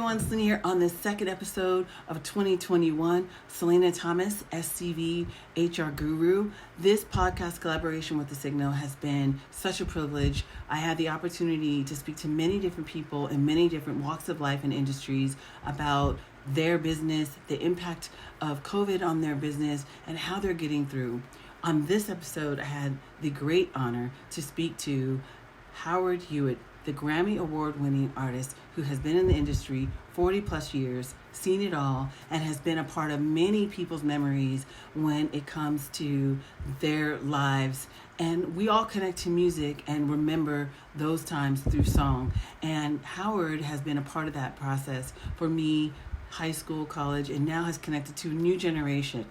everyone, Selina here on this second episode of 2021. Selina Thomas, SCV HR Guru. This podcast collaboration with The Signal has been such a privilege. I had the opportunity to speak to many different people in many different walks of life and industries about their business, the impact of COVID on their business, and how they're getting through. On this episode, I had the great honor to speak to Howard Hewitt, the Grammy Award-winning artist who has been in the industry 40 plus years, seen it all, and has been a part of many people's memories when it comes to their lives. And we all connect to music and remember those times through song. And Howard has been a part of that process for me, high school, college, and now has connected to a new generation.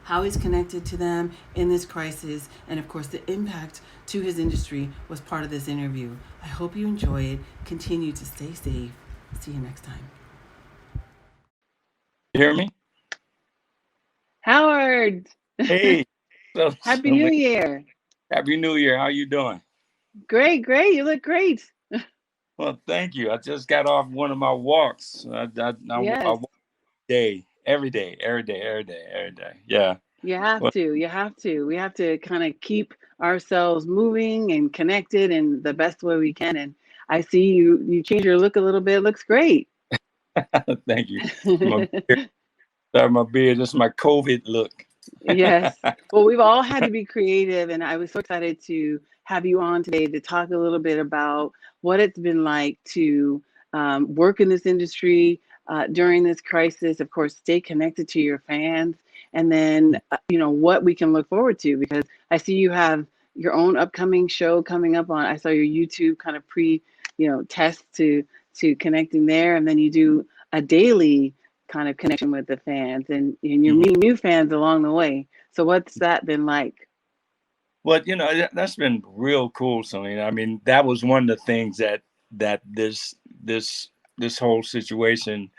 How he's connected to them in this crisis, and of course the impact to his industry was part of this interview. I hope you enjoy it. Continue to stay safe. See you next time. You hear me? Howard. Hey. Happy New Year. Happy New Year. How you doing? Great. You look great. Well, thank you. I just got off one of my walks. I walk every day. Yeah. You have to. We have to kind of keep ourselves moving and connected in the best way we can. And I see you change your look a little bit. It looks great. Thank you. My beard. This is my COVID look. Yes. Well, we've all had to be creative, and I was so excited to have you on today to talk a little bit about what it's been like to work in this industry during this crisis. Of course, stay connected to your fans, and then what we can look forward to, because I see you have your own upcoming show coming up on. I saw your YouTube kind of test to connecting there, and then you do a daily kind of connection with the fans, and you're meeting new fans along the way. So what's that been like? Well, that's been real cool, Selena. I mean, that was one of the things that this whole situation,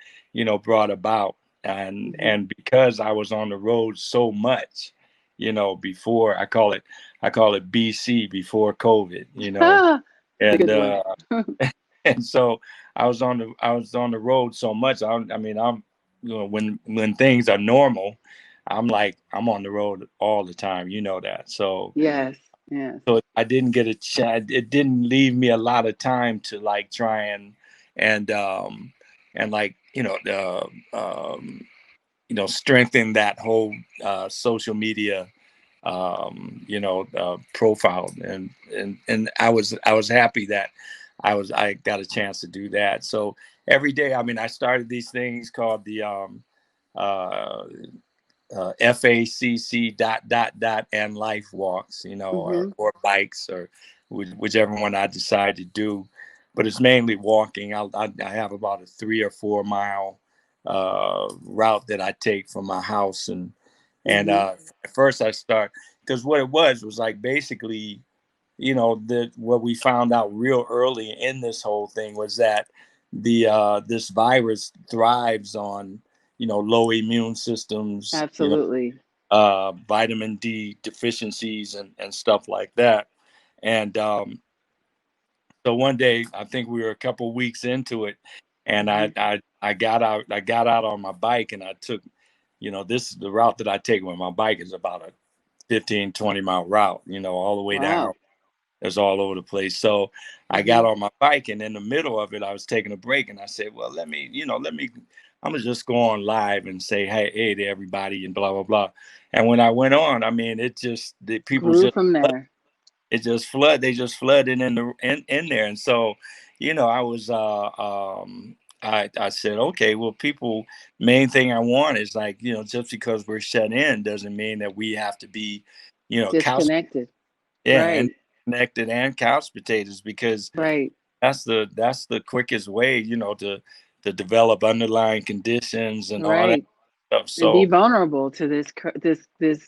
brought about. And because I was on the road so much, before I call it BC, before COVID, and and so I was on the road so much. I'm when things are normal, I'm on the road all the time, that. So yes. So I didn't get a chance. It didn't leave me a lot of time to try and strengthen that whole social media profile, and I was happy that I got a chance to do that. So every day, I started these things called the FACC ... and life walks, or bikes, or whichever one I decide to do. But it's mainly walking. I have about a 3 or 4 mile route that I take from my house, and at first I start, because what it was basically, what we found out real early in this whole thing was that this virus thrives on low immune systems, Absolutely. Vitamin D deficiencies and stuff like that. And so one day, I think we were a couple weeks into it, and I got out on my bike, and I took, this is the route that I take with my bike, is about a 15-20 mile route, all the way down. It's all over the place. So I got on my bike, and in the middle of it, I was taking a break, and I said, well, I'm gonna just go on live and say, hey to everybody, and blah, blah, blah. And when I went on, the people grew just from there. They just flooded in there. And so, I was, I said, okay, well, people, main thing I want is just because we're shut in doesn't mean that we have to be, disconnected. Right. And connected and couch potatoes, because that's the quickest way, to develop underlying conditions and all that stuff. So, and be vulnerable to this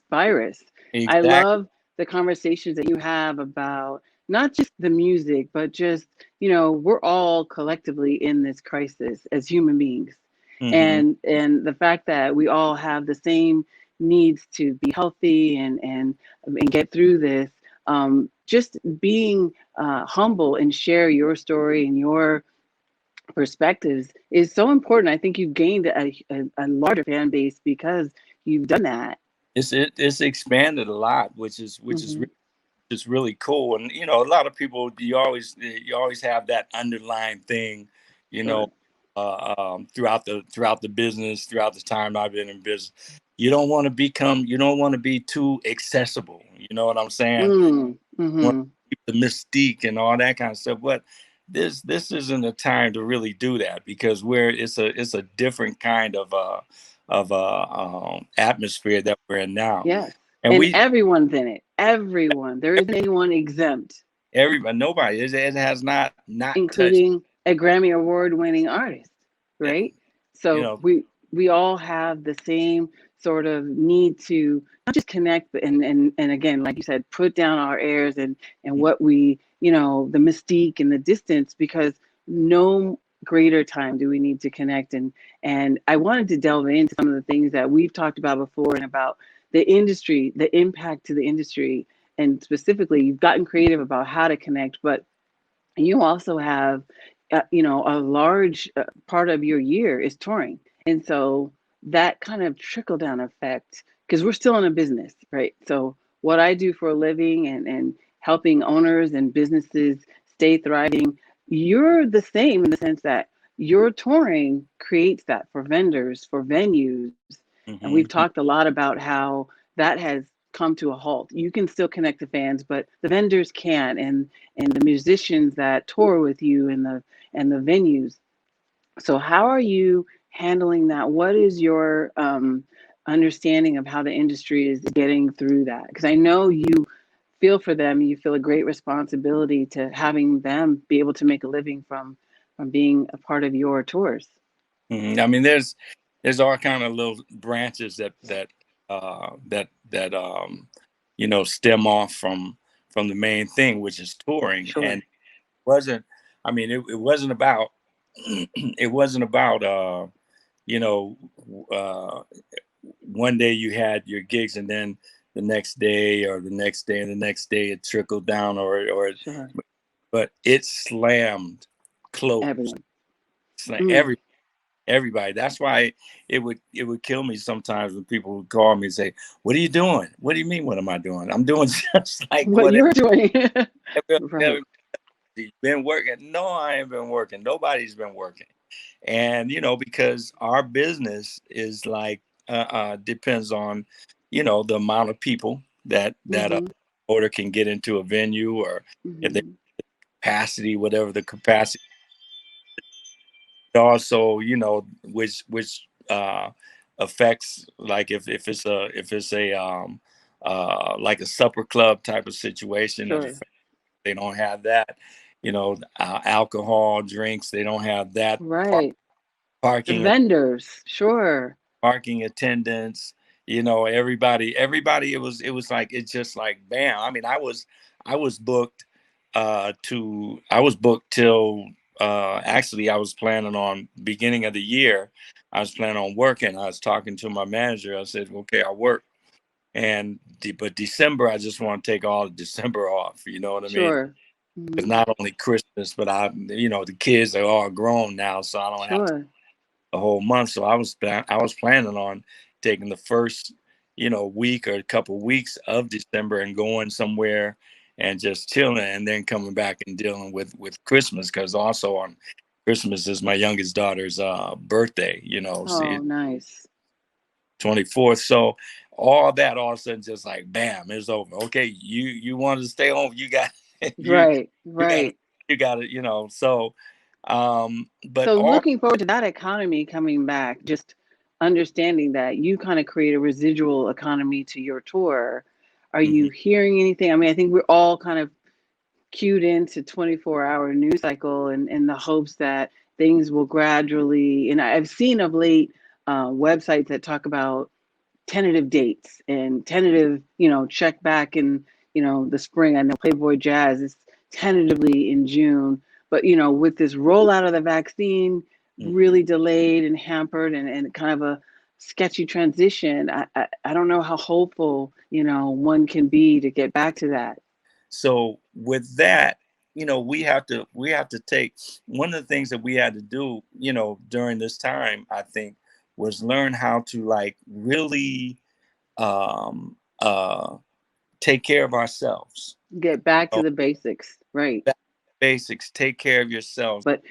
virus. Exactly. I love the conversations that you have about not just the music, but just, we're all collectively in this crisis as human beings. And the fact that we all have the same needs to be healthy and get through this. Just being humble and share your story and your perspectives is so important. I think you've gained a larger fan base because you've done that. It's expanded a lot, Hmm. which is really cool. And you know, a lot of people, you always have that underlying thing, you know, Sure. throughout the business, throughout the time I've been in business. You don't want to be too accessible. You know what I'm saying? Mm. You want Hmm. to keep the mystique and all that kind of stuff. But this isn't a time to really do that, because it's a different kind of atmosphere that we're in now. Yes. And And we everyone's in it. Everyone. There isn't anyone exempt, everybody, nobody, it has not touched. including a Grammy Award winning artist, Yeah, right? you So know. we all have the same sort of need to not just connect, but and again, like you said, put down our airs and what we, the mystique and the distance, because no greater time do we need to connect. And I wanted to delve into some of the things that we've talked about before and about the industry, the impact to the industry, and specifically, you've gotten creative about how to connect, but you also have a large part of your year is touring, and so that kind of trickle down effect, because we're still in a business, right? So what I do for a living and helping owners and businesses stay thriving, you're the same in the sense that your touring creates that for vendors, for venues. And we've talked Hmm. a lot about how that has come to a halt. You can still connect to fans, but the vendors can't, and the musicians that tour with you and the venues. So how are you handling that? What is your understanding of how the industry is getting through that? Because I know you feel for them. You feel a great responsibility to having them be able to make a living from being a part of your tours. I mean, there's all kind of little branches that stem off from the main thing, which is touring. And Sure. wasn't I mean, it wasn't about it wasn't about you know uh one day you had your gigs, and then the next day, or the next day and the next day, it trickled down, or Sure. but it slammed closed. Everyone. Mm. Everybody. That's why it would kill me sometimes when people would call me and say, "What are you doing?" "What do you mean? What am I doing?" "I'm doing just like What what you're doing. Right. everybody been working." "No, I ain't been working. Nobody's been working." And because our business is like depends on the amount of people that a Hmm. order can get into a venue, or if the Hmm. capacity, whatever the capacity. Also, which affects, like, if it's a like a supper club type of situation, that Sure. affects, they don't have that, alcohol drinks, they don't have that. Right. The Parking vendors. Sure. parking attendants, everybody, it was like, it's just like bam. I mean, I was booked I was booked till, actually, I was planning on, beginning of the year, I was planning on working. I was talking to my manager. I said, okay, I'll work. But December, I just want to take all of December off, you know what I mean? Sure. It's Hmm. not only Christmas, but the kids are all grown now, so I don't have to Sure. a whole month. So I was planning on taking the first, week or a couple weeks of December and going somewhere and just chilling, and then coming back and dealing with Christmas, because also on Christmas is my youngest daughter's birthday. Oh, See, nice. 24th. So all of a sudden, just like bam, it's over. Okay, you wanted to stay home. You got you Right. you got Right. you got it. So but So all. looking forward to that economy coming back, just understanding that you kind of create a residual economy to your tour. Are Mhm. you hearing anything? I mean, I think we're all kind of cued into 24-hour news cycle and in the hopes that things will gradually, and I've seen of late websites that talk about tentative dates and tentative, check back in, the spring. I know Playboy Jazz is tentatively in June, but with this rollout of the vaccine Mhm. really delayed and hampered and kind of a sketchy transition, I don't know how hopeful, one can be to get back to that. So with that, we have to take one of the things that we had to do, during this time, I think, was learn how to like really um uh take care of ourselves. Get back You to know, the basics, right? basics, take care of yourselves. But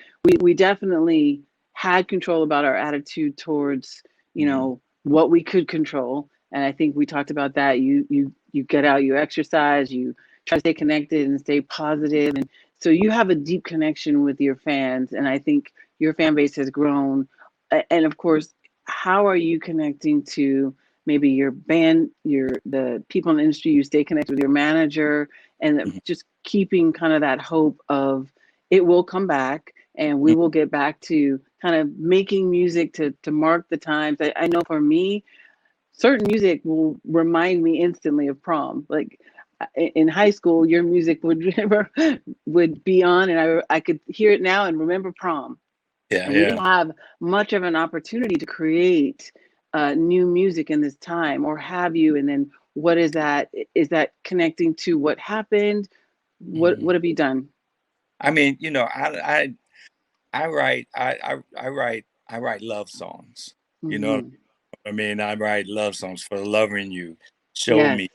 we definitely had control about our attitude towards, Mhm. what we could control. And I think we talked about that. You get out, you exercise, you try to stay connected and stay positive. And so you have a deep connection with your fans. And I think your fan base has grown. And of course, how are you connecting to maybe your band, the people in the industry? You stay connected with your manager, and Mhm. just keeping kind of that hope of it will come back, and we will get back to kind of making music to mark the times. I know for me, certain music will remind me instantly of prom. Like in high school, your music would be on, and I could hear it now and remember prom. Yeah, And we yeah. didn't have much of an opportunity to create new music in this time, or have you? And then what is that? Is that connecting to what happened? What Mhm. have you done? I mean, I write I write love songs. You know what Hmm. I mean? I write love songs for loving you, show Yes, me,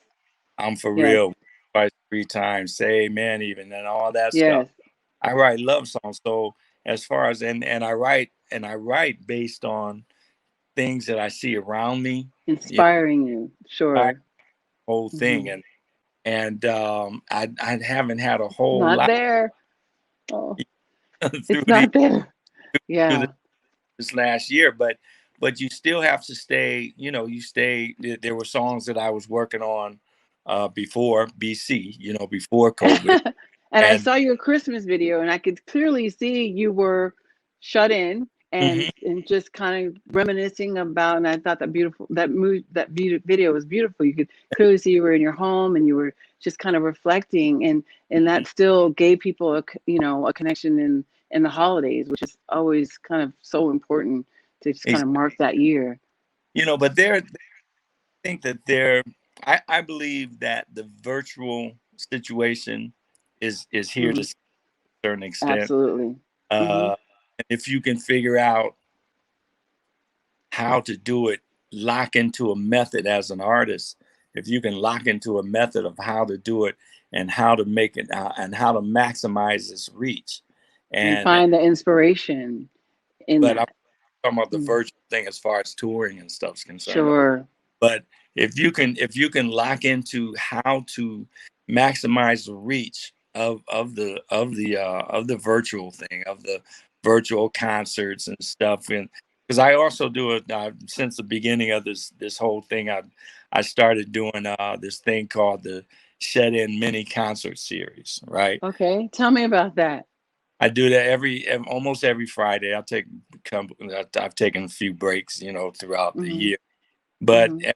I'm for yes, real, twice, 3 times, say amen, even, and all that stuff. yes. I write love songs. So as far as and I write based on things that I see around me, you know, Inspiring you, by sure. the whole thing. Hmm. And I haven't had a whole Not lot there. Oh, through it's not there. through Yeah. this last year, but you still have to stay. You stay. There were songs that I was working on before BC, before COVID, And I and saw your Christmas video, and I could clearly see you were shut in mhm, and just kind of reminiscing about. And I thought that video was beautiful. You could clearly see you were in your home, and you were just kind of reflecting, and that still gave people a connection in the holidays, which is always kind of so important to just kind of mark that year. but they think that they're. I believe that the virtual situation is here to Hmm. a certain extent. Absolutely. Hmm. Uh, if you can figure out how to do it, lock into a method as an artist. If you can lock into a method of how to do it and how to make it and how to maximize its reach, And and find the inspiration in but I'm that. talking about the Mm. virtual thing as far as touring and stuff is concerned. Sure. But if you can lock into how to maximize the reach of the virtual thing, of the virtual concerts and stuff, and because I also do it since the beginning of this whole thing, I started doing this thing called the Shed In Mini Concert Series, right? Okay. Tell me about that. I do that almost every Friday. I've taken a few breaks, throughout the Hmm. year, but Hmm.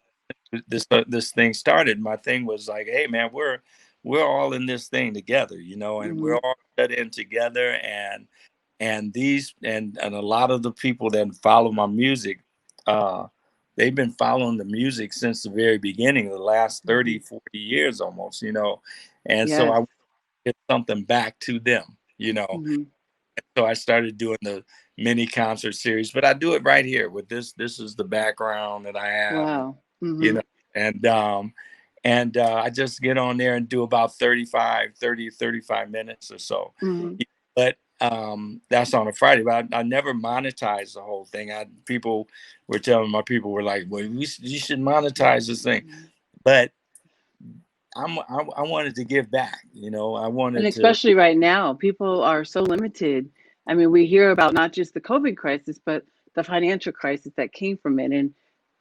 this thing started, my thing was like, hey man, we're all in this thing together, and we're Hmm. all shut in together, and a lot of the people that follow my music, uh they've been following the music since the very beginning, the last Hmm. 30, 40 years almost, and so Yes. I get something back to them, Hmm. so I started doing the mini concert series, but I do it right here with this is the background that I have, Wow. you Hmm. know, and I just get on there and do about 35 minutes or so. Hmm. But that's on a Friday, but I never monetize the whole thing. People were telling my people were like, well, you should monetize this thing. But I wanted to give back, I And wanted to, especially right now, people are so limited. I mean, we hear about not just the COVID crisis, but the financial crisis that came from it. And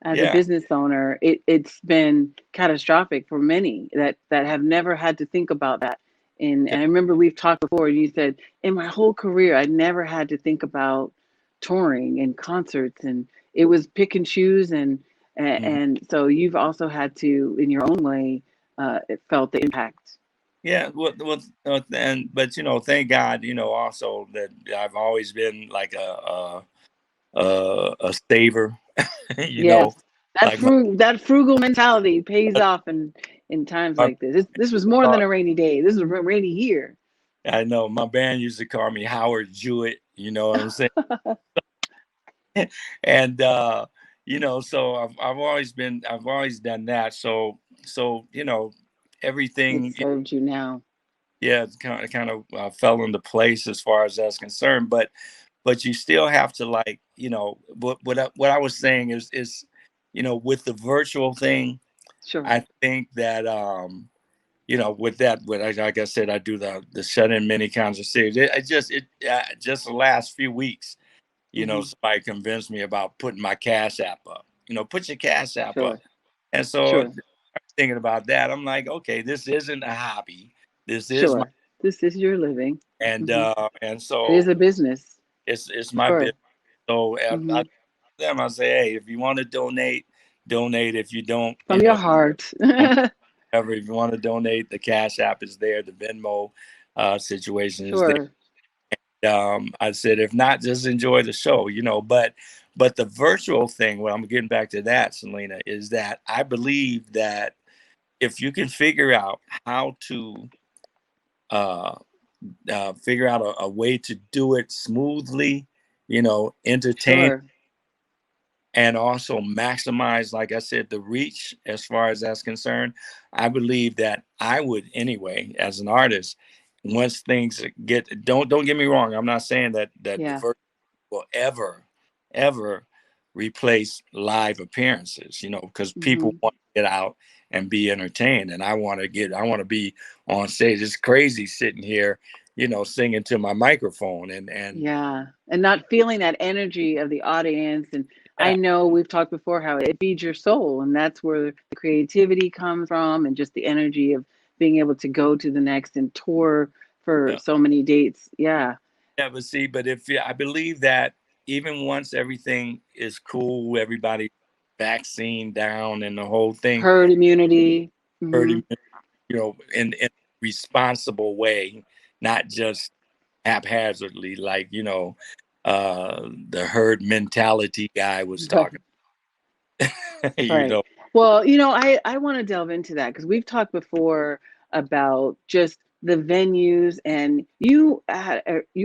as a yeah. business owner, it's been catastrophic for many that have never had to think about that. And I remember we've talked before, and you said, in my whole career, I never had to think about touring and concerts, and it was pick and choose. Mhm. And so you've also had to, in your own way, felt the impact. Yeah, and but thank God, also that I've always been like a saver, you know, Yes, that like my frugal mentality pays off in times my like this. This was more uh, than a rainy day. This was a rainy year. I know my band used to call me Howard Jewett, you know what I'm saying? And so I've always done that. So It everything, served you now. yeah, it's kind of fell into place as far as that's concerned. But you still have to, like, what I was saying is with the virtual thing, Sure. I think that with that, like I said, I do the shut-in mini concert series. Just the last few weeks, Hmm. somebody convinced me about putting my Cash App up. Put your Cash App up. Sure. And so Sure. thinking about that, I'm like, okay, this isn't a hobby. This is my Sure. This is your living. and Hmm. uh and It is so a business. it's my business. Sure. So Hmm. I say, hey, if you want to donate, donate. If you don't, From your heart. whatever. If you want to donate, the Cash App is there. The Venmo situation is there. Sure. I said, if not, just enjoy the show, But the virtual thing, what I'm getting back to that, Selena, is that I believe that if you can figure out how to uh, figure out a way to do it smoothly, entertain, Sure. and also maximize, like I said, the reach as far as that's concerned. I believe that I would, anyway, as an artist, once things don't get me wrong, I'm not saying that the Yeah. virtual will ever replace live appearances, because people Hmm. want to get out and be entertained, and I want to be on stage. It's crazy sitting here, singing to my microphone, and Yeah. And not feeling that energy of the audience. And I yeah, know we've talked before how it feeds your soul, and that's where the creativity comes from, and just the energy of being able to go to the next and tour for yeah, so many dates. Yeah. yeah. But see, if I believe that even once everything is cool, everybody vaccine down and the whole thing, Herd immunity. herd Hmm. immunity, in a responsible way, not just haphazardly, like the herd mentality guy was talking. you Right. know, Well, I want to delve into that because we've talked before about just the venues, and you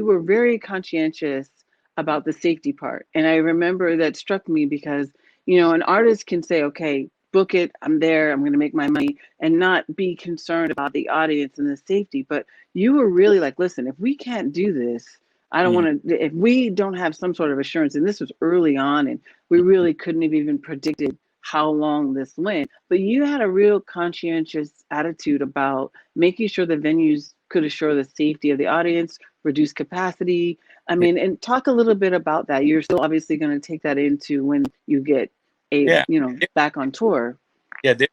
were very conscientious about the safety part. And I remember that struck me because, an artist can say, okay, book it, I'm there, I'm going to make my money, and not be concerned about the audience and the safety. But you were really like, listen, if we can't do this, I don't mm, want to, if we don't have some sort of assurance, and this was early on, and we really couldn't have even predicted how long this went. But you had a real conscientious attitude about making sure the venues could assure the safety of the audience, reduce capacity. I yeah, mean, and talk a little bit about that. You're still obviously going to take that into when you get yeah, back on tour. yeah. There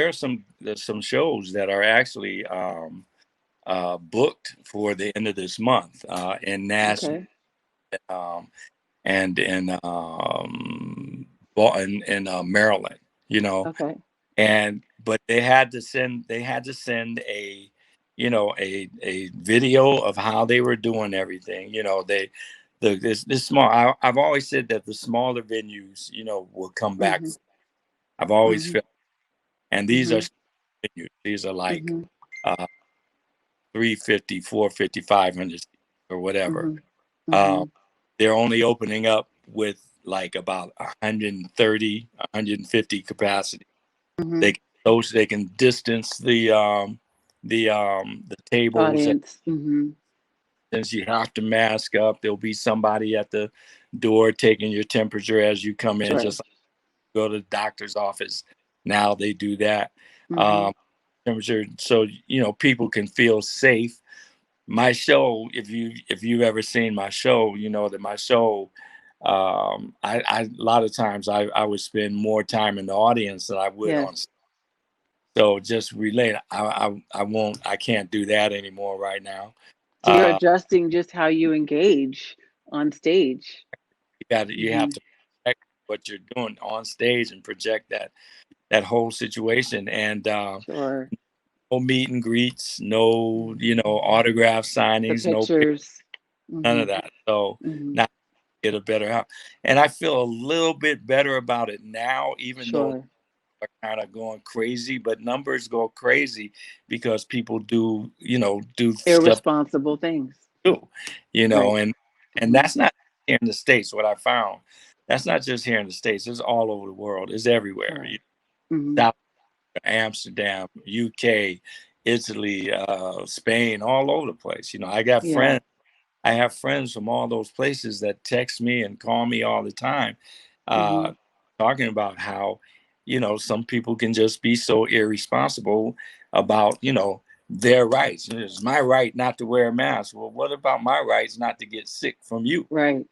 are there's some shows that are actually booked for the end of this month in Nashville, Okay. um, and in Maryland. Okay. And but they had to send a video of how they were doing everything. This small, I've always said that the smaller venues will come back. Mm-hmm. I've always Mm-hmm. felt, and these are Mm-hmm. venues, these are like Mm-hmm. uh 350, 450, 500 or whatever. Mm-hmm. um Mm-hmm. they're only opening up with like about 130, 150 capacity. Mm-hmm. They those they can distance the tables, and Audience. Mm-hmm. since you have to mask up, there'll be somebody at the door taking your temperature as you come in, Sure. just like you go to the doctor's office. Now they do that. Mm-hmm. Um, temperature, so people can feel safe. My show, if you've ever seen my show, you know that my show, I a lot of times I would spend more time in the audience than I would on. Yes. So just relate. I won't. I can't do that anymore right now. So you're Uh, adjusting just how you engage on stage. you have Hmm. to project what you're doing on stage and project that whole situation. And Sure. no meet and greets, no autograph The signings, no pictures. none Hmm. of that. So Hmm. now get a better help. And I feel a little bit better about it now, even though Sure. are kind of going crazy, but numbers go crazy because people do stuff Irresponsible things. too, Right. and Hmm. that's not here in the States. What I found, that's not just here in the States. It's all over the world. It's everywhere. Correct. Hmm. South Amsterdam, UK, Italy, Spain, all over the place. I got Yeah. friends. I have friends from all those places that text me and call me all the time, Hmm. uh, talking about how, some people can just be so irresponsible about, their rights. It's my right not to wear a mask. Well, what about my rights not to get sick from you? Right.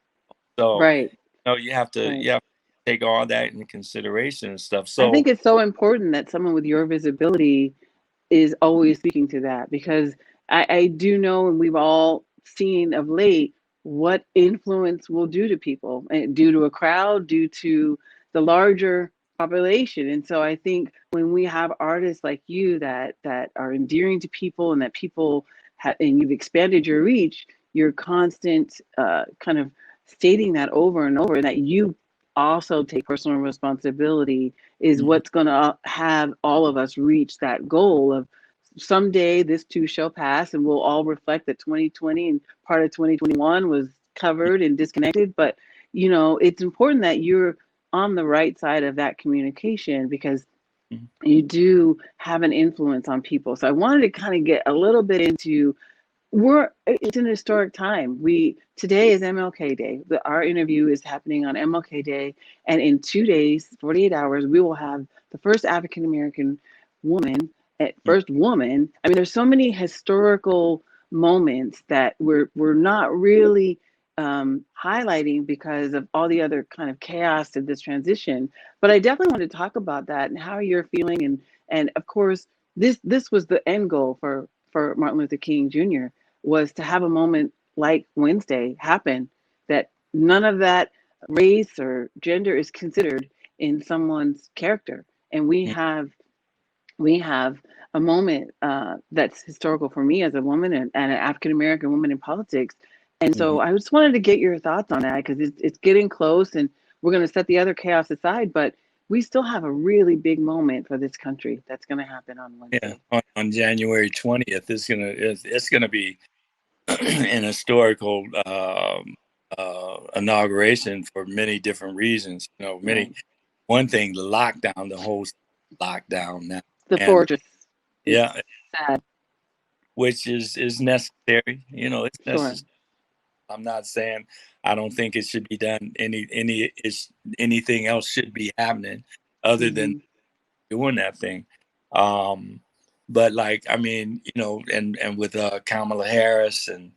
So, Right. you have to, Right. take all that into consideration and stuff. I So, think it's so important that someone with your visibility is always speaking to that, because I do know, and we've all seen of late, what influence will do to people, and due to a crowd, due to the larger population. And so I think when we have artists like you that are endearing to people, and that people have, and you've expanded your reach, your constant kind of stating that over and over, and that you also take personal responsibility, is mhm, what's going to have all of us reach that goal of someday this too shall pass, and we'll all reflect that 2020 and part of 2021 was covered and disconnected. But it's important that you're on the right side of that communication, because mhm, you do have an influence on people. So I wanted to kind of get a little bit into, it's an historic time. We Today is MLK Day. Our interview is happening on MLK Day, and in 2 days, 48 hours, we will have the first African American woman, mhm, first woman. I mean, there's so many historical moments that we're not really highlighting because of all the other kind of chaos of this transition. But I definitely want to talk about that and how you're feeling, and of course, this was the end goal for Martin Luther King Jr., was to have a moment like Wednesday happen, that none of that race or gender is considered in someone's character. And we have a moment that's historical for me as a woman, and an African American woman in politics. And so mhm. I just wanted to get your thoughts on that, because it's getting close, and we're going to set the other chaos aside, but we still have a really big moment for this country that's going to happen on Yeah, Wednesday. on January 20th, it's gonna be an historical inauguration for many different reasons. Right. One thing, the lockdown, the whole lockdown now, The and fortress. It's yeah, sad. which is necessary. It's Sure. necessary. I'm not saying I don't think it should be done. Anything else should be happening other than Hmm. doing that thing. Um, but like, I mean, and with Kamala Harris and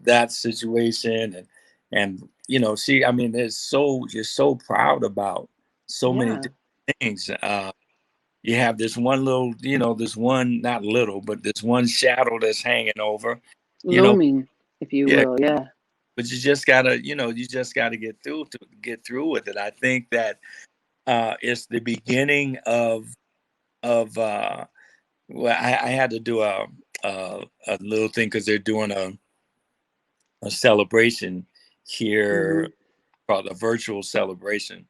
that situation and I mean, there's so you're so proud about so many Yeah. different things. You have this one little, this one not little, but this one shadow that's hanging over, you know. Looming, if you Yeah, will. Yeah. but you just gotta get through with it. I think that it's the beginning of well, I had to do a little thing because they're doing a celebration here, Hmm. called a virtual celebration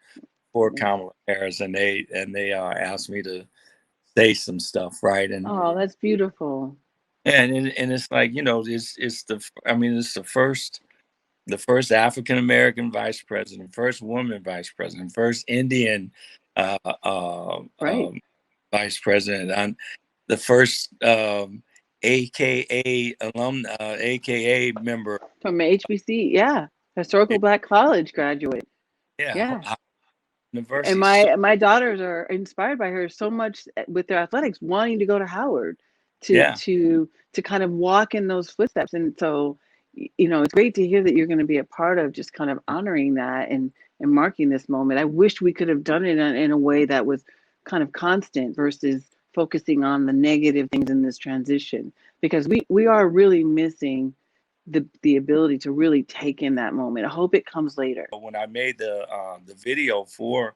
for Kamala Harris, and they asked me to say some stuff, right? And Oh, that's beautiful. and it's like, I mean, it's the first African American vice president, first woman vice president, first Indian uh, uh, Right. um, vice president, and the first AKA AKA member. From HBC. Yeah. Historical Black College graduate. Yeah, Yeah. And university. So my daughters are inspired by her so much with their athletics, wanting to go to Howard to yeah, to to kind of walk in those footsteps. And so, it's great to hear that you're going to be a part of just kind of honoring that, and marking this moment. I wish we could have done it in a way that was kind of constant versus focusing on the negative things in this transition, because we are really missing the ability to really take in that moment. I hope it comes later. when I made the video for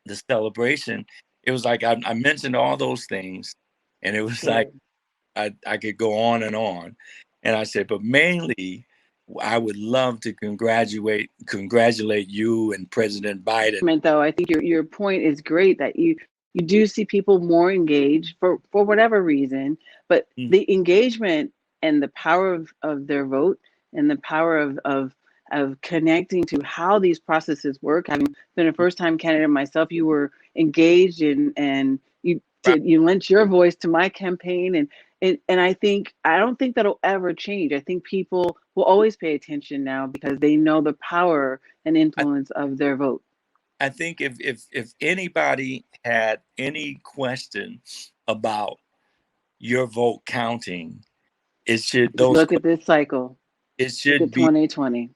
the celebration, it was like I mentioned all those things, and it was like Sure. I could go on, and I said, but mainly I would love to congratulate you and President Biden. Though I think your point is great that you do see people more engaged for whatever reason, but the engagement and the power of their vote and the power of connecting to how these processes work. Having been a first time candidate myself, you were engaged and you lent your voice to my campaign, and I don't think that'll ever change. I think people will always pay attention now because they know the power and influence of their vote. I think if anybody had any question about your vote counting, it should look at this cycle. It should look at be 2020.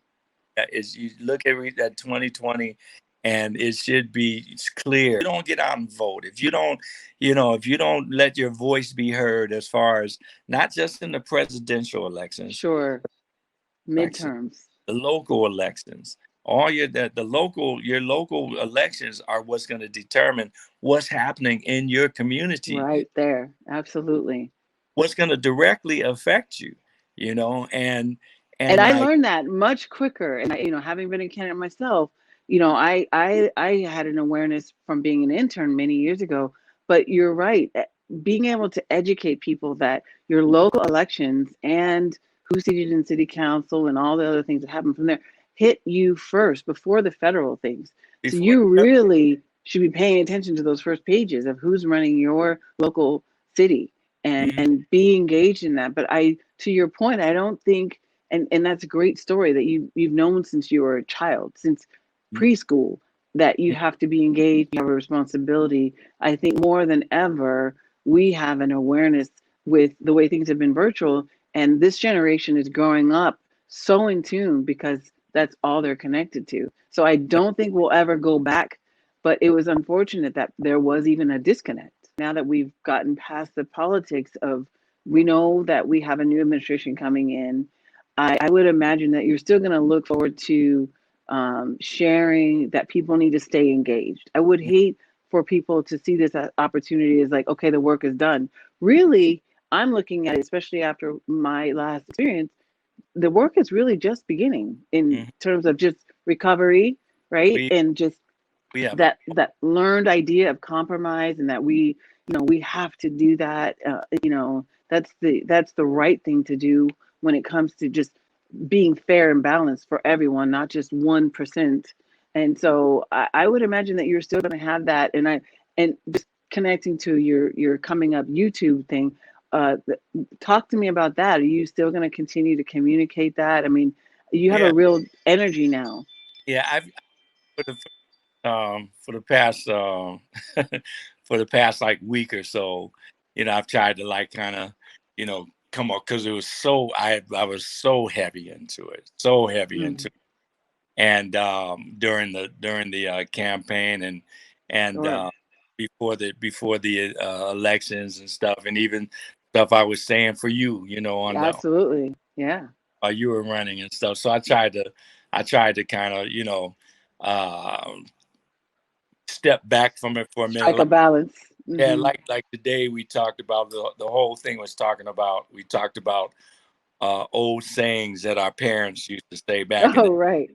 Is you look at that 2020, and it should be clear. You don't get out and vote if you don't, if you don't let your voice be heard, as far as not just in the presidential elections, sure, midterms, the local elections. All your local elections are what's going to determine what's happening in your community. Right there, absolutely. What's going to directly affect you, and I learned that much quicker. And having been a candidate myself, I had an awareness from being an intern many years ago. But you're right, being able to educate people that your local elections and who's seated in city council and all the other things that happen from there hit you first before the federal things. So you really should be paying attention to those first pages of who's running your local city and be engaged in that. But to your point, I don't think, and that's a great story that you've known since you were a child, since preschool, that you have to be engaged, you have a responsibility. I think more than ever, we have an awareness with the way things have been virtual, and this generation is growing up so in tune because that's all they're connected to. So I don't think we'll ever go back, but it was unfortunate that there was even a disconnect. Now that we've gotten past the politics of, we know that we have a new administration coming in, I would imagine that you're still going to look forward to sharing that people need to stay engaged. I would hate for people to see this opportunity as like, okay, the work is done. Really, I'm looking at it, especially after my last experience, the work is really just beginning in terms of just recovery, right? And just that learned idea of compromise, and that we have to do that. That's the right thing to do when it comes to just being fair and balanced for everyone, not just 1%. And so I would imagine that you're still going to have that. And just connecting to your coming up YouTube thing, talk to me about that. Are you still going to continue to communicate that? I mean, you have a real energy now. Yeah, I've for the past for the past like week or so, I've tried to like kind of, come up, because it was I was so heavy into it, and during the campaign and Sure. before the elections and stuff, and even stuff I was saying for you, on absolutely, yeah, while you were running and stuff. So I tried to kind of step back from it for a minute. Strike a balance. Yeah, like today we talked about the whole thing we talked about old sayings that our parents used to say back in the right.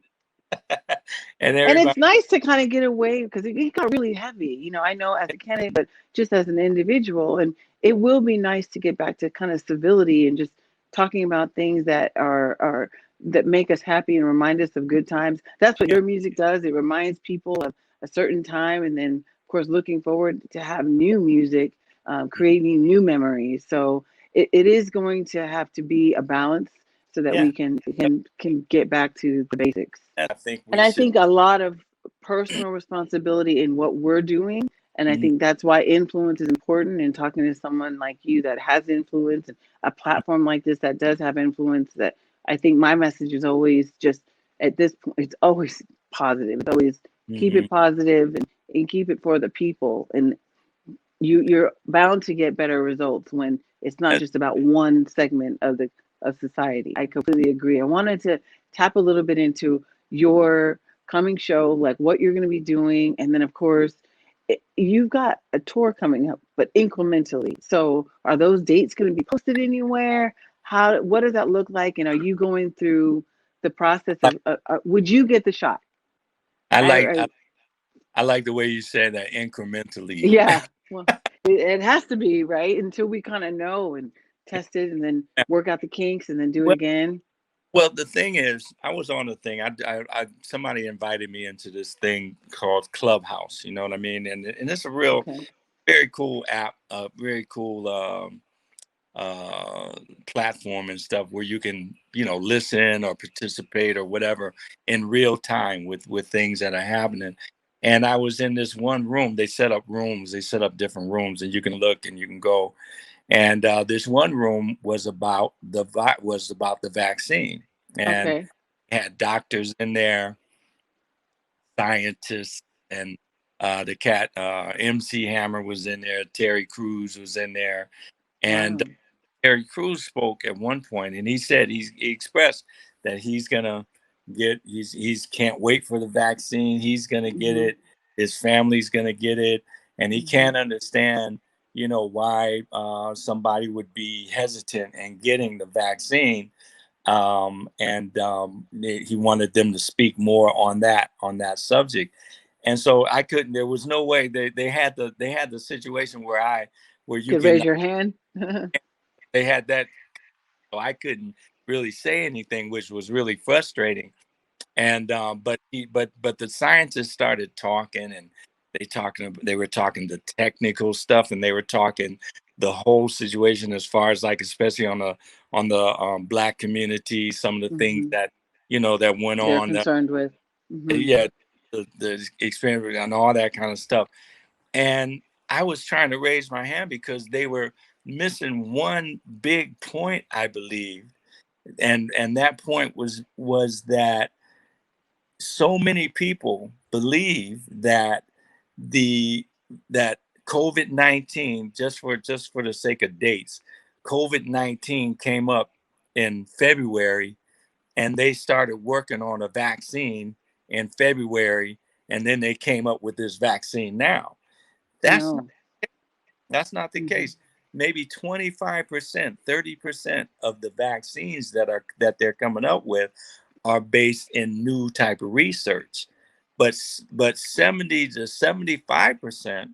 and it's nice to kind of get away, because it got really heavy, I know as a candidate, but just as an individual. And it will be nice to get back to kind of civility and just talking about things that are that make us happy and remind us of good times. That's what your music does. It reminds people of a certain time, and then of course looking forward to have new music, creating new memories. So it is going to have to be a balance so that we can get back to the basics. I think I think a lot of personal responsibility in what we're doing. And I think that's why influence is important, and talking to someone like you that has influence, and a platform like this that does have influence. That I think my message is always just, at this point, it's always positive. It's always keep it positive and keep it for the people. And you're bound to get better results when it's not just about one segment of society. I completely agree. I wanted to tap a little bit into your coming show, like what you're going to be doing, and then of course you've got a tour coming up, but incrementally. So are those dates going to be posted anywhere? What does that look like? And are you going through the process Like, of would you get the shot? I like I, I, I like the way you said that, incrementally. yeah. Well, it has to be, right? Until we kind of know and test it and then work out the kinks and then do it Well, again. well, the thing is, I was on a thing. Somebody invited me into this thing called Clubhouse. You know what I mean? And it's a real, Okay. very cool app, very cool platform and stuff where you can, listen or participate or whatever in real time with things that are happening. And I was in this one room. They set up rooms. They set up different rooms, and you can look and you can go. And this one room was about the vaccine, and Okay. had doctors in there, scientists, and the cat MC Hammer was in there. Terry Crews was in there, and Wow. Terry Crews spoke at one point, and he said he expressed that he's gonna he's can't wait for the vaccine. He's gonna get Hmm. it. His family's gonna get it, and he Hmm. can't understand, why somebody would be hesitant in getting the vaccine. And he wanted them to speak more on that subject. And so I couldn't. There was no way they had the situation where you Could raise can your hand. they had that, so I couldn't really say anything, which was really frustrating. And but the scientists started talking, and they were talking the technical stuff, and they were talking the whole situation as far as, like, especially on the Black community, some of the things Hmm. that that went They're on. concerned with. Hmm. Yeah, the experience and all that kind of stuff. And I was trying to raise my hand because they were missing one big point, I believe. And that point was that so many people believe that the that COVID-19, just for the sake of dates, COVID-19 came up in February, and they started working on a vaccine in February, and then they came up with this vaccine now. That's No. that's not the Hmm. case. Maybe 25%, 30% of the vaccines that they're coming up with are based in new type of research. But 70 to 75%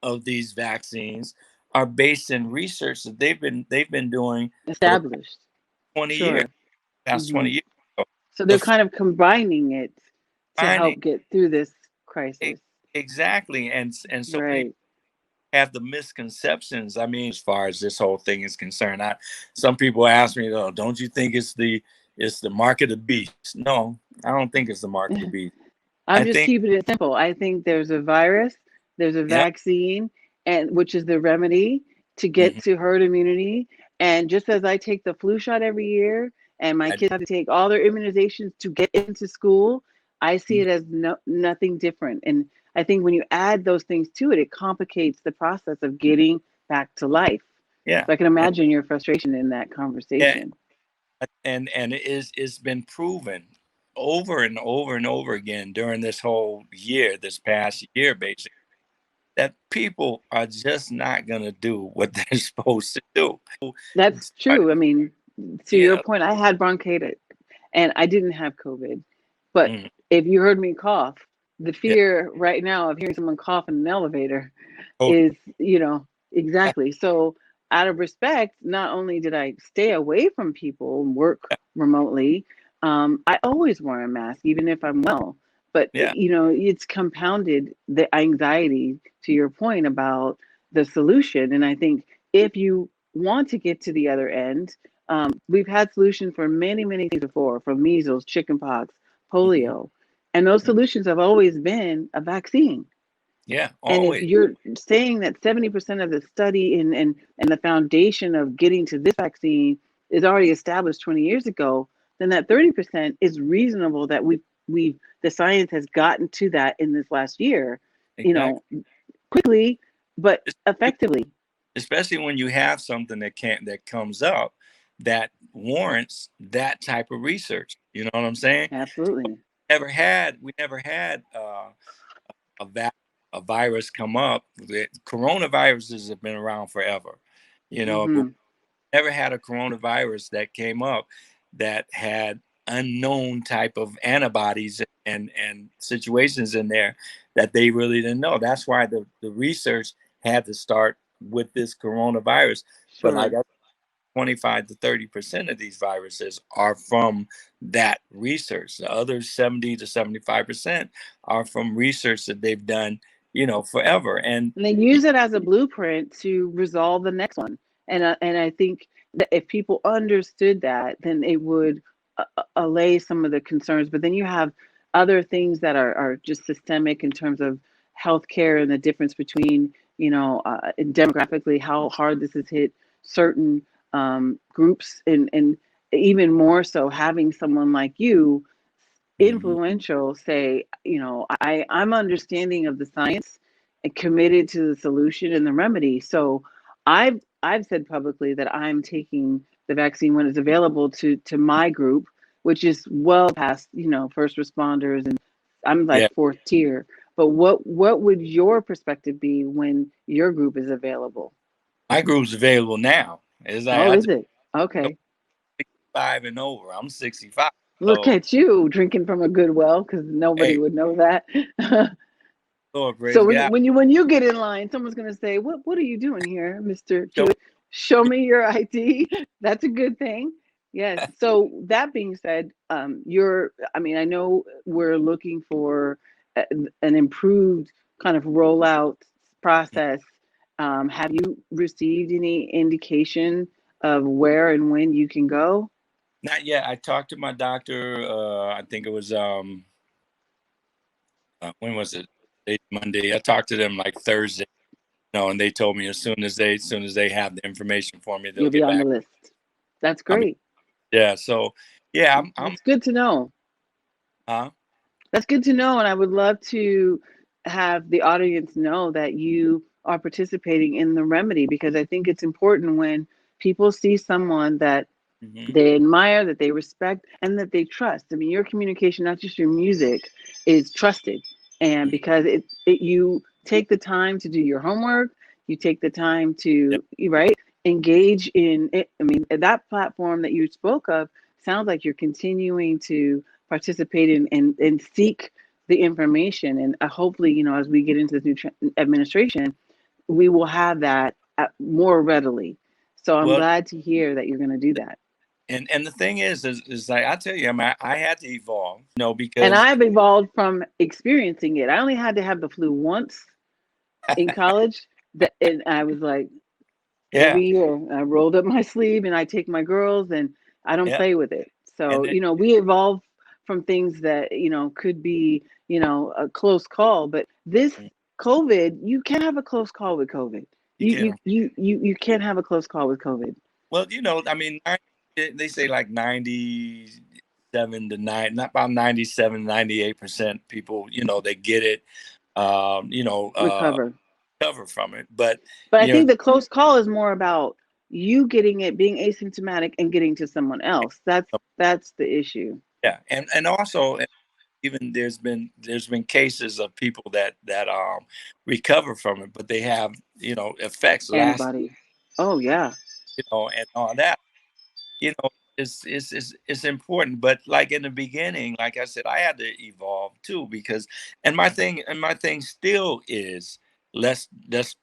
of these vaccines are based in research that they've been doing for the past Established. 20 years. Sure. Past Hmm. 20 years. So So they're the kind of combining it to finding help get through this e- crisis. exactly, and so many Right. have the misconceptions. I mean, as far as this whole thing is concerned, some people ask me, "Oh, don't you think it's the mark of the beast?" No, I don't think it's the mark of the beast. I'm I just think, keeping it simple. I think there's a virus, there's a yeah, vaccine, and which is the remedy to get hmm to herd immunity. And just as I take the flu shot every year, and my I, kids have to take all their immunizations to get into school, I see mhm, it as nothing different. And I think when you add those things to it, it complicates the process of getting back to life. yeah, So I can and, imagine your frustration in that yeah, conversation. and it's been proven over and over and over again during this whole year, this past year, basically, that people are just not going to do what they're supposed to do. That's true. I mean, to your Yeah. point, I had bronchitis and I didn't have COVID. But Mhm. if you heard me cough, the Yeah. fear right now of hearing someone cough in an elevator Oh, is, exactly. So, out of respect, not only did I stay away from people and work remotely, I always wear a mask, even if I'm well. But, yeah. it's compounded the anxiety to your point about the solution. And I think if you want to get to the other end, we've had solutions for many, many things before, from measles, chickenpox, Mhm. polio. And those solutions have always been a vaccine. Yeah. And if Always. you're saying that 70% of the study and the foundation of getting to this vaccine is already established 20 years ago, then that 30% is reasonable that the science has gotten to that in this last year, you know, Exactly. quickly but effectively. Especially when you have something that comes up that warrants that type of research. You know what I'm saying? Absolutely. We never had a a virus come up. Coronaviruses have been around forever, but Hmm. we never had a coronavirus that came up that had unknown type of antibodies and situations in there that they really didn't know. That's why the research had to start with this coronavirus. But like Sure. 25 to 30% of these viruses are from that research. The other 70 to 75% are from research that they've done, forever. And And they use it as a blueprint to resolve the next one. And I think that if people understood that, then it would allay some of the concerns. But then you have other things that are just systemic in terms of healthcare and the difference between, demographically, how hard this has hit certain groups, and even more so having someone like you, mhm, influential, say, I'm understanding of the science and committed to the solution and the remedy. So I've said publicly that I'm taking the vaccine when it's available to my group, which is well past, first responders, and I'm yeah, like fourth tier. But what would your perspective be when your group is available? my group's available now. It's like Oh, I is just it? go Okay. 65 and over. I'm 65. Look So at you drinking from a good well, because nobody hey, would know that. Lord, praise So God. when you get in line, someone's gonna say, "What are you doing here, Mr. Show Hewitt? Show me your ID." That's a good thing. Yes. me. So that being said, I mean, I know we're looking for an improved kind of rollout process. Have you received any indication of where and when you can go? Not yet. I talked to my doctor. I think it was when was it? Monday. I talked to them like Thursday. No, and they told me as soon as they have the information for me, they'll You'll be get on the back. list. That's I mean, great. yeah. So yeah, I'm That's good to know. huh? That's good to know. And I would love to have the audience know that you are participating in the remedy, because I think it's important when people see someone that Hmm. they admire, that they respect, and that they trust. I mean, your communication, not just your music, is trusted. And because you take the time to do your homework, you take the time Yep. to, right, engage in it. I mean, that platform that you spoke of sounds like you're continuing to participate in and seek the information. And hopefully, as we get into this new administration, we will have that more readily. So I'm Well, glad to hear that you're going to do that. and the thing is like I tell you, I mean, I had to evolve, And because I've evolved from experiencing it. I only had to have the flu once in college, and I was like, yeah, every year I rolled up my sleeve and I take my girls, and I don't yeah, play with it. and So, then we evolve from things that, could be, a close call. But this COVID, you can't have a close call with COVID. you can. You can't have a close call with COVID. Well, I mean, they say like 97 to 9, not about 97, 98% people, they get it, um, you know, uh, Recover. cover from it. But, But I you know, think the close call is more about you getting it, being asymptomatic, and getting to someone else. That's the issue. yeah. And also, even there's been cases of people that recover from it, but they have, effects last, Antibody. Oh yeah. and all that. It's important. But like in the beginning, like I said, I had to evolve too, because and my thing still is, let's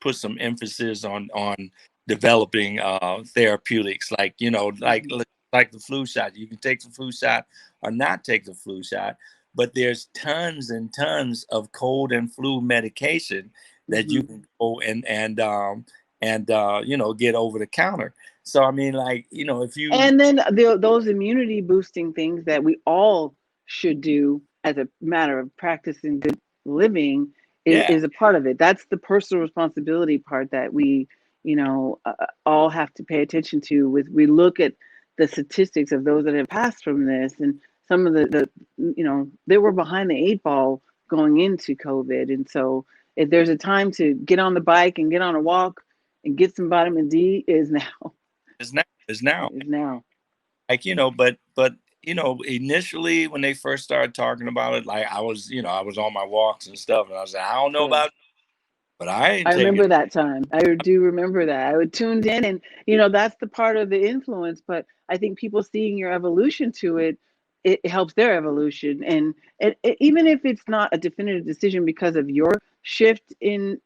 put some emphasis on developing therapeutics, like Mhm. like the flu shot. You can take the flu shot or not take the flu shot, but there's tons and tons of cold and flu medication that you Mhm. can go and get over the counter. So I mean, like, if you, And then those immunity boosting things that we all should do as a matter of practicing good living yeah, is a part of it. That's the personal responsibility part that we, all have to pay attention to. With we look at the statistics of those that have passed from this, and some of they were behind the eight ball going into COVID. And so if there's a time to get on the bike and get on a walk and get some vitamin D, is now. is now Is now. like, but initially when they first started talking about it, like I was on my walks and stuff, and I was like, I don't know Sure. about it, but I ain't I taking. remember that time. I do remember that. I would tuned in, and that's the part of the influence. But I think people seeing your evolution to it, it helps their evolution. And even if it's not a definitive decision because of your shift in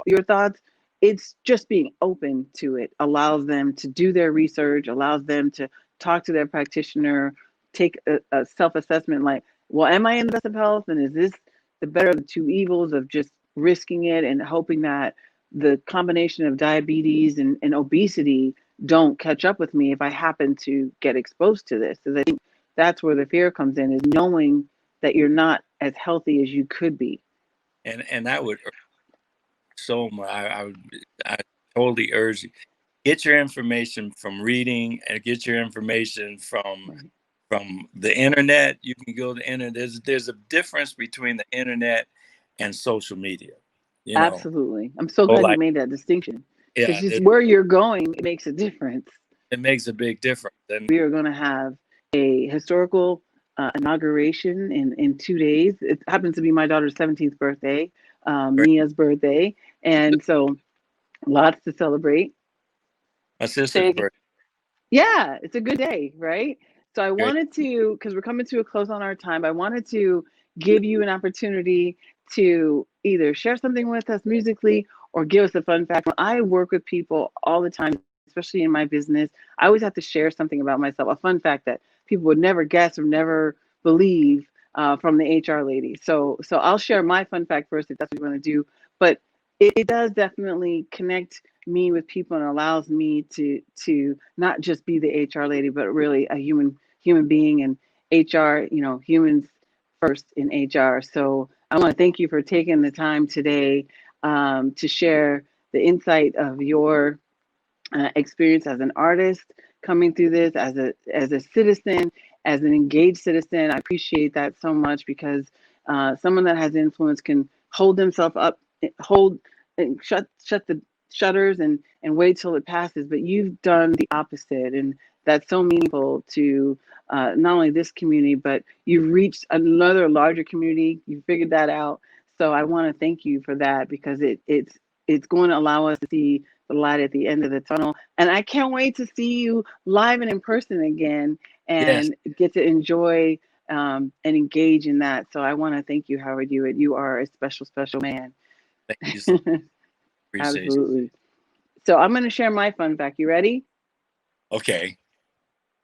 your thoughts, it's just being open to it allows them to do their research, allows them to talk to their practitioner, take a self-assessment like, well, am I in the best of health? And is this the better of the two evils of just risking it and hoping that the combination of diabetes and obesity don't catch up with me if I happen to get exposed to this? Because I think that's where the fear comes in, is knowing that you're not as healthy as you could be. And I would so much. I totally urge you, get your information from reading and get your information from the internet. You can go to the internet. There's a difference between the internet and social media. Absolutely. I'm so so glad you like, made that distinction, because yeah, just where you're going, it makes a difference. it makes a big difference. And We are going to have a historical inauguration in 2 days. It happens to be my daughter's 17th birthday, Mia's birthday. And so lots to celebrate. my sister's birthday. Yeah, it's a good day, right? So I Great. wanted to, because we're coming to a close on our time, I wanted to give you an opportunity to either share something with us musically or give us a fun fact. When I work with people all the time, especially in my business, I always have to share something about myself, a fun fact that people would never guess or never believe from the HR lady. So I'll share my fun fact first if that's what you want to do. But it does definitely connect me with people and allows me to not just be the HR lady, but really a human being, and HR, humans first in HR. So I want to thank you for taking the time today to share the insight of your experience as an artist coming through this, as a citizen, as an engaged citizen. I appreciate that so much, because someone that has influence can hold themselves up, hold and shut the shutters and wait till it passes. But you've done the opposite, and that's so meaningful to not only this community, but you've reached another larger community. You figured that out. So I want to thank you for that, because it's going to allow us to see the light at the end of the tunnel. And I can't wait to see you live and in person again, Yes. and get to enjoy and engage in that. So I want to thank you, Howard Hewitt. You are a special, special man. Thank you so much. Appreciate it. Absolutely. So I'm going to share my fun fact. You ready? Okay.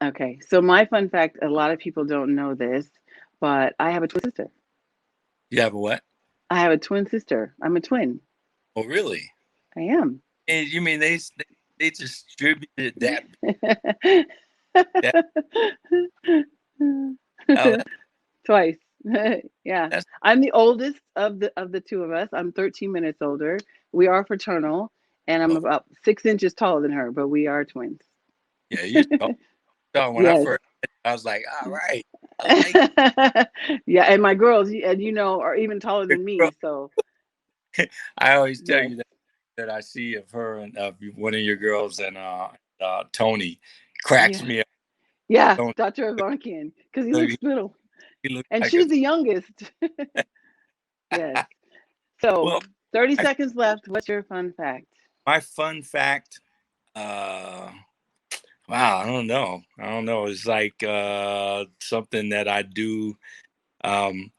Okay. So my fun fact, a lot of people don't know this, but I have a twin sister. You have a what? I have a twin sister. I'm a twin. Oh, really? I am. And you mean they distributed that? Oh, Twice. Yeah. that's I'm the oldest of the two of us. I'm 13 minutes older. We are fraternal, and I'm oh, about 6 inches taller than her, but we are twins. yeah. You so when I Yes. first, I was like, all right, I like Yeah, and my girls, and are even taller your than me. girl. So I always tell yes. you that I see of her and one of your girls, and Tony cracks Yeah. me up. Yeah, Tony, Dr. Avankian, because he looks he, little. he looks And like a she's the youngest. Yes. So well. 30 My, seconds left. What's your fun fact? my fun fact. Uh, wow, I don't know. I don't know. It's like something that I do. Um,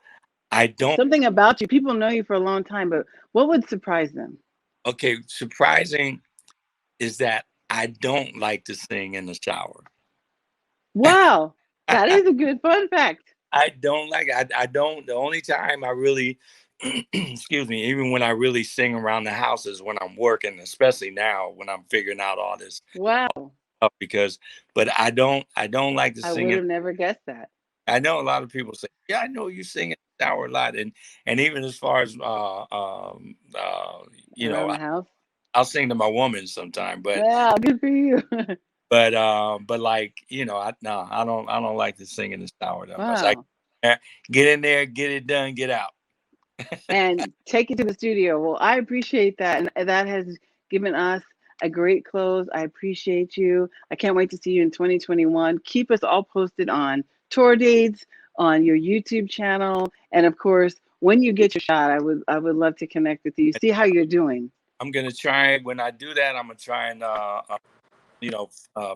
I don't. Something about you. People know you for a long time, but what would surprise them? Okay, surprising is that I don't like to sing in the shower. Wow, that is a good fun fact. I don't like it. I don't. The only time I really, excuse me, even when I really sing around the house is when I'm working, especially now when I'm figuring out all this Wow, stuff. But I don't like to I sing would it. have never guessed that. I know a lot of people say, yeah, I know you sing in the shower a lot, and even as far as you know, Around the house. I'll sing to my woman sometime, Wow, good for you. but like no, I don't like to sing in the shower that much. I Wow. get in there, get it done, get out. And take it to the studio. Well, I appreciate that. And that has given us a great close. I appreciate you. I can't wait to see you in 2021. Keep us all posted on tour dates, on your YouTube channel, and of course, when you get your shot, I would love to connect with you, see how you're doing. I'm gonna try when I do that. I'm gonna try and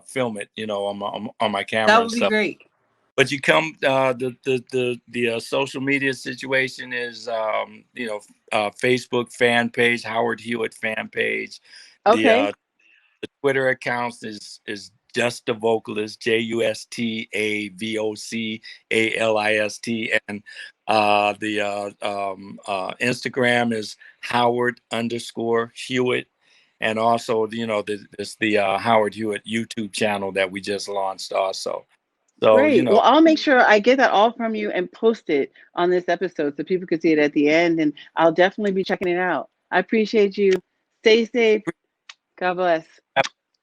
film it, on my That camera and would be stuff. great. but you come the social media situation is Facebook fan page, Howard Hewitt fan page. Okay. The Twitter accounts is Just a Vocalist, JustAVocalist, and the Instagram is Howard_Hewitt, and also the Howard Hewitt YouTube channel that we just launched also. So Great. Well, I'll make sure I get that all from you and post it on this episode so people can see it at the end. And I'll definitely be checking it out. I appreciate you. Stay safe. God bless.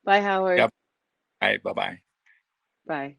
Bye, Howard. All right, bye-bye. Bye.